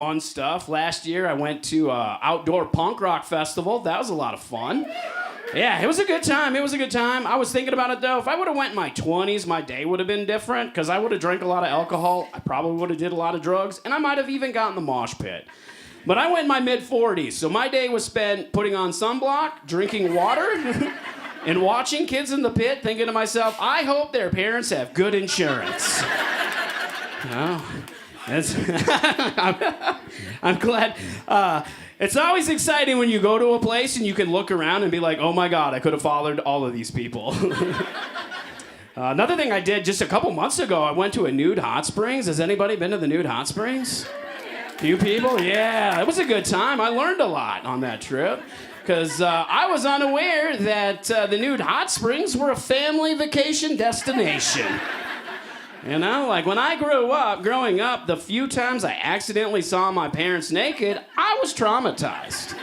fun stuff. Last year, I went to outdoor punk rock festival. That was a lot of fun. Yeah, it was a good time. It was a good time. I was thinking about it, though. If I would have went in my 20s, my day would have been different, because I would have drank a lot of alcohol. I probably would have did a lot of drugs, and I might have even gotten the mosh pit. But I went in my mid-40s, so my day was spent putting on sunblock, drinking water, and watching kids in the pit, thinking to myself, I hope their parents have good insurance. Well, that's I'm glad. It's always exciting when you go to a place and you can look around and be like, oh my God, I could have followed all of these people. Another thing I did just a couple months ago, I went to a nude hot springs. Has anybody been to the nude hot springs? Few people? Yeah, it was a good time. I learned a lot on that trip because I was unaware that the nude hot springs were a family vacation destination. You know, like when I growing up, the few times I accidentally saw my parents naked, I was traumatized.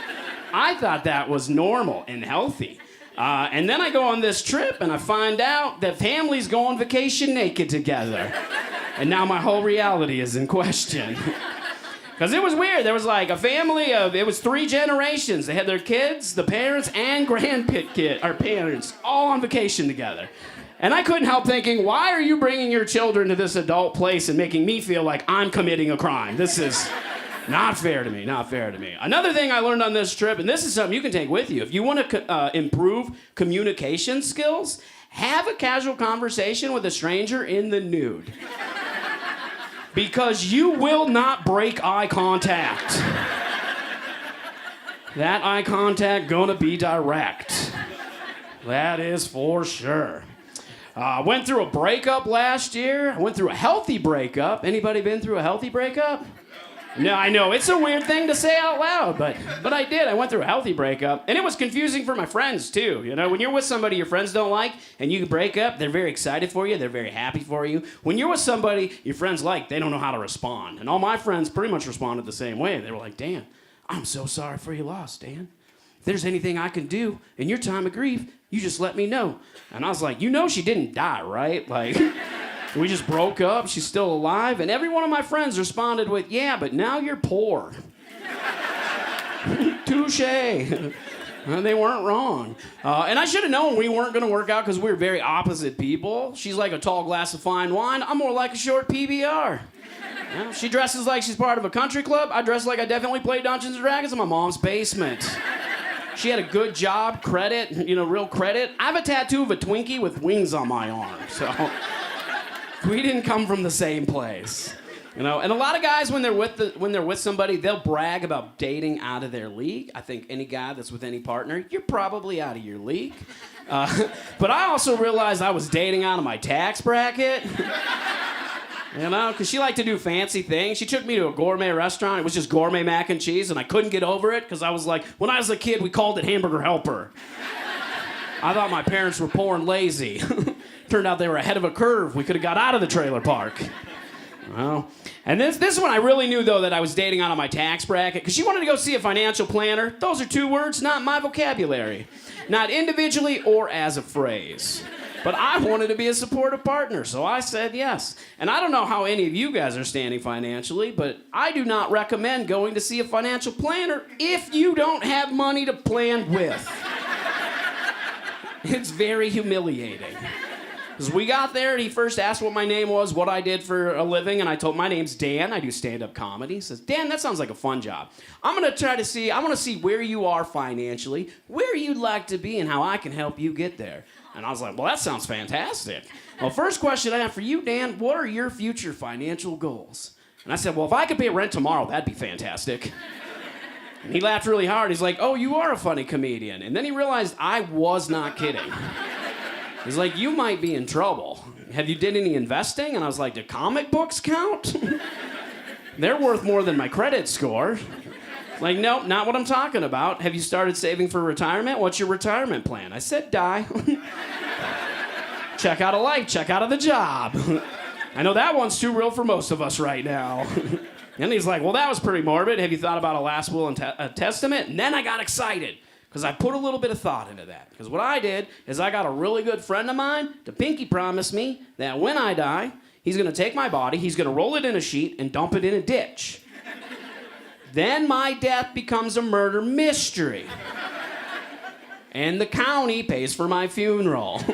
I thought that was normal and healthy. And then I go on this trip and I find out that families go on vacation naked together. And now my whole reality is in question. Because it was weird. There was like a family of, it was 3 generations. They had their kids, the parents, and parents all on vacation together. And I couldn't help thinking, why are you bringing your children to this adult place and making me feel like I'm committing a crime? This is not fair to me, not fair to me. Another thing I learned on this trip, and this is something you can take with you, if you want to improve communication skills, have a casual conversation with a stranger in the nude. Because you will not break eye contact. That eye contact gonna be direct. That is for sure. I went through a breakup last year. I went through a healthy breakup. Anybody been through a healthy breakup? No, I know, it's a weird thing to say out loud, but I did. I went through a healthy breakup, and it was confusing for my friends, too. You know, when you're with somebody your friends don't like, and you break up, they're very excited for you, they're very happy for you. When you're with somebody your friends like, they don't know how to respond. And all my friends pretty much responded the same way. They were like, Dan, I'm so sorry for your loss, Dan. If there's anything I can do in your time of grief, you just let me know. And I was like, you know she didn't die, right? Like... We just broke up, she's still alive, and every one of my friends responded with, yeah, but now you're poor. Touche. They weren't wrong. And I should have known we weren't going to work out because we were very opposite people. She's like a tall glass of fine wine. I'm more like a short PBR. You know, she dresses like she's part of a country club. I dress like I definitely play Dungeons & Dragons in my mom's basement. She had a good job, credit, real credit. I have a tattoo of a Twinkie with wings on my arm, so... We didn't come from the same place, And a lot of guys, when they're with somebody, they'll brag about dating out of their league. I think any guy that's with any partner, you're probably out of your league. But I also realized I was dating out of my tax bracket. Because she liked to do fancy things. She took me to a gourmet restaurant. It was just gourmet mac and cheese, and I couldn't get over it because I was like, when I was a kid, we called it Hamburger Helper. I thought my parents were poor and lazy. Turned out they were ahead of a curve. We could have got out of the trailer park. Well, and this one I really knew, though, that I was dating out of my tax bracket, because she wanted to go see a financial planner. Those are 2 words, not my vocabulary. Not individually or as a phrase. But I wanted to be a supportive partner, so I said yes. And I don't know how any of you guys are standing financially, but I do not recommend going to see a financial planner if you don't have money to plan with. It's very humiliating. Because we got there, and he first asked what my name was, what I did for a living, and I told him my name's Dan. I do stand-up comedy. He says, Dan, that sounds like a fun job. I want to see where you are financially, where you'd like to be, and how I can help you get there. And I was like, well, that sounds fantastic. Well, first question I have for you, Dan, what are your future financial goals? And I said, well, if I could pay rent tomorrow, that'd be fantastic. And he laughed really hard. He's like, oh, you are a funny comedian. And then he realized I was not kidding. He's like, you might be in trouble. Have you did any investing? And I was like, do comic books count? They're worth more than my credit score. Like, nope, not what I'm talking about. Have you started saving for retirement? What's your retirement plan? I said, die. Check out of life, check out of the job. I know that one's too real for most of us right now. And he's like, well, that was pretty morbid. Have you thought about a last will and testament? And then I got excited, because I put a little bit of thought into that. Because what I did is I got a really good friend of mine to pinky promise me that when I die, he's going to take my body, he's going to roll it in a sheet and dump it in a ditch. Then my death becomes a murder mystery. And the county pays for my funeral.